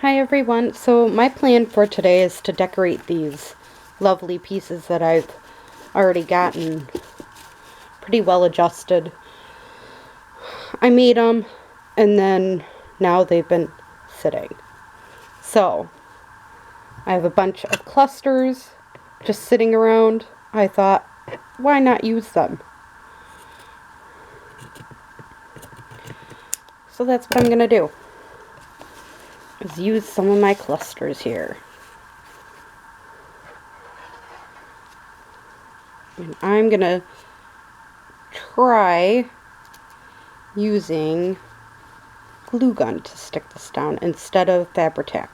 Hi everyone. So my plan for today is to decorate these lovely pieces that I've already gotten pretty well adjusted. I made them and then now they've been sitting. So I have a bunch of clusters just sitting around. I thought, why not use them? So that's what I'm going to do, is use some of my clusters here. And I'm going to try using glue gun to stick this down instead of fabri-tac.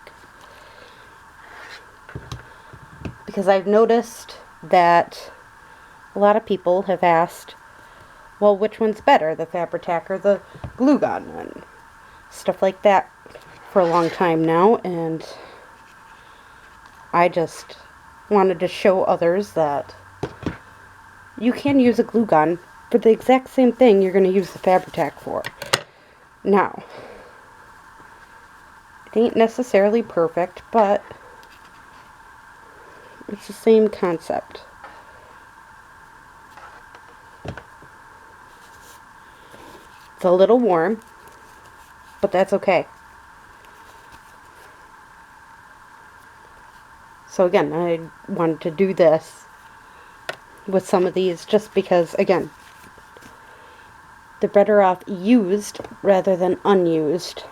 Because I've noticed that a lot of people have asked, well, which one's better, the fabri-tac or the glue gun, and stuff like that for a long time now, and I just wanted to show others that you can use a glue gun for the exact same thing you're going to use the fabri-tac for. Now, it ain't necessarily perfect, but it's the same concept. It's a little warm, but that's okay. So again, I wanted to do this with some of these just because, again, they're better off used rather than unused.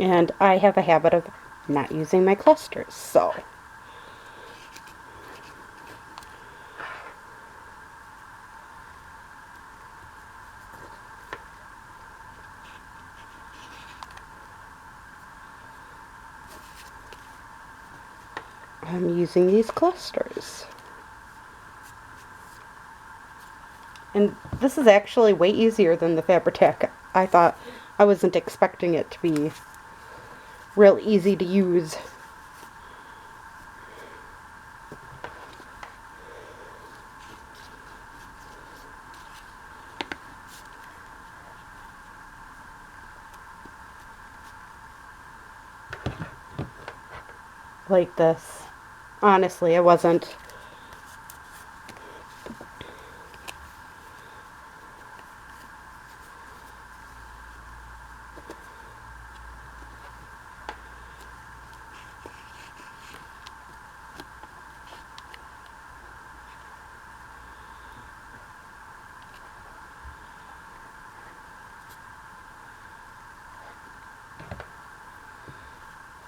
And I have a habit of not using my clusters, so I'm using these clusters. And this is actually way easier than the fabri-tac. I wasn't expecting it to be real easy to use. Like this. Honestly, I wasn't.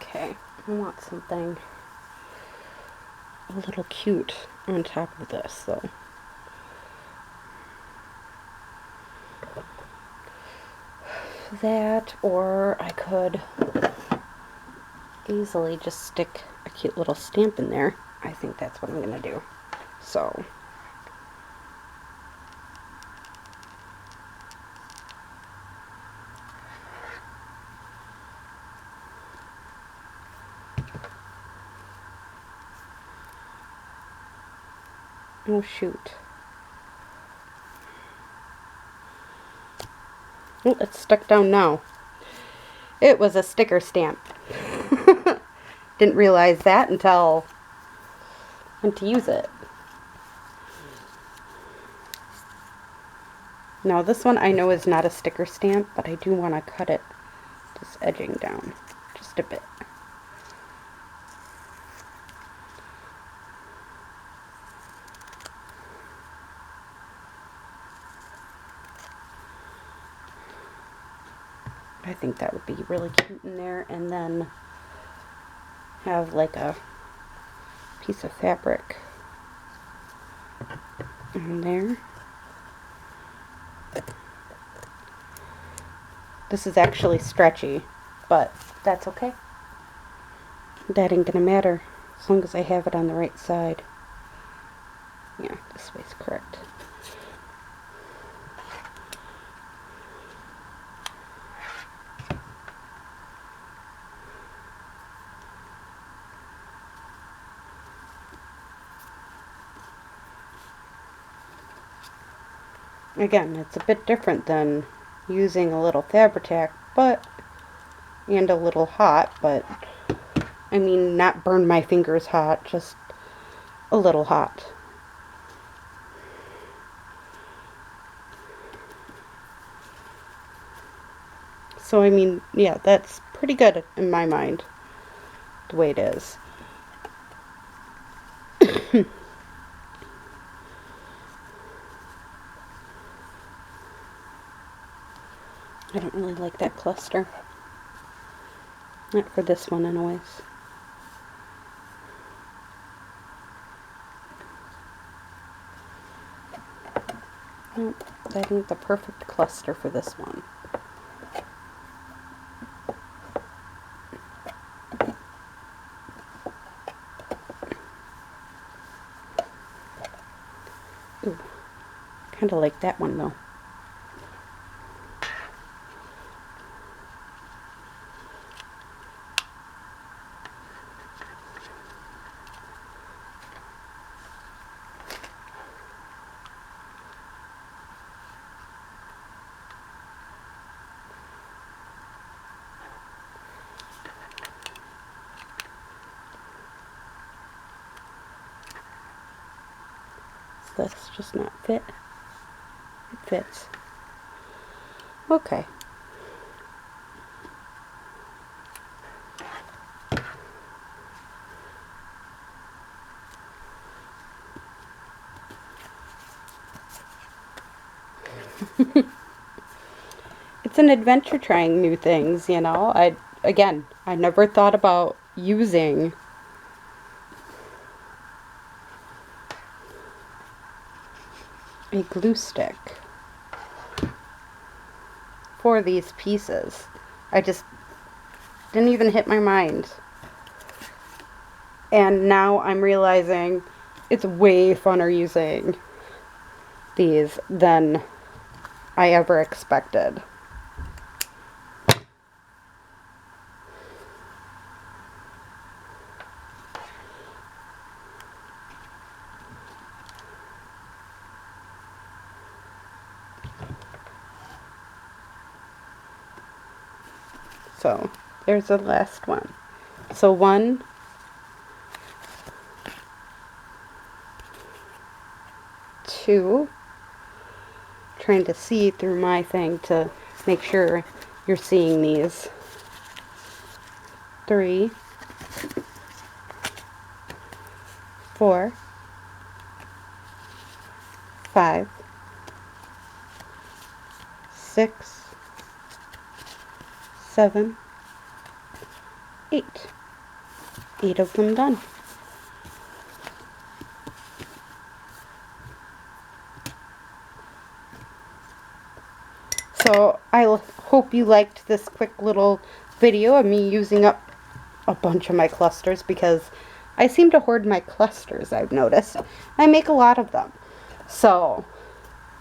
Okay, I want something a little cute on top of this, though. That, or I could easily just stick a cute little stamp in there. I think that's what I'm going to do. So, oh shoot. Oh, it's stuck down now. It was a sticker stamp. Didn't realize that until I went to use it. Now this one I know is not a sticker stamp, but I do want to cut it, this edging down just a bit. I think that would be really cute in there, and then have like a piece of fabric in there. This is actually stretchy, but that's okay. That ain't gonna matter as long as I have it on the right side. Yeah, this way's correct. Again, it's a bit different than using a little fabri-tac, and a little hot, but I mean not burn my fingers hot, just a little hot. So I mean, yeah, that's pretty good in my mind, the way it is. I don't really like that cluster. Not for this one anyways. Nope, that ain't the perfect cluster for this one. Ooh, kind of like that one though. Does this just not fit? It fits. Okay. It's an adventure trying new things, you know. I never thought about using a glue stick for these pieces. I just didn't even hit my mind. And now I'm realizing it's way funner using these than I ever expected. So there's the last one. So 1, 2, trying to see through my thing to make sure you're seeing these. 3, 4, 5, 6, 7, 8. 8 of them done. So I hope you liked this quick little video of me using up a bunch of my clusters, because I seem to hoard my clusters, I've noticed. I make a lot of them. So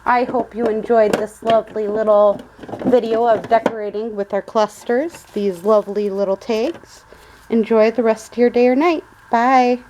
I hope you enjoyed this lovely little video of decorating with our clusters, these lovely little tags. Enjoy the rest of your day or night. Bye.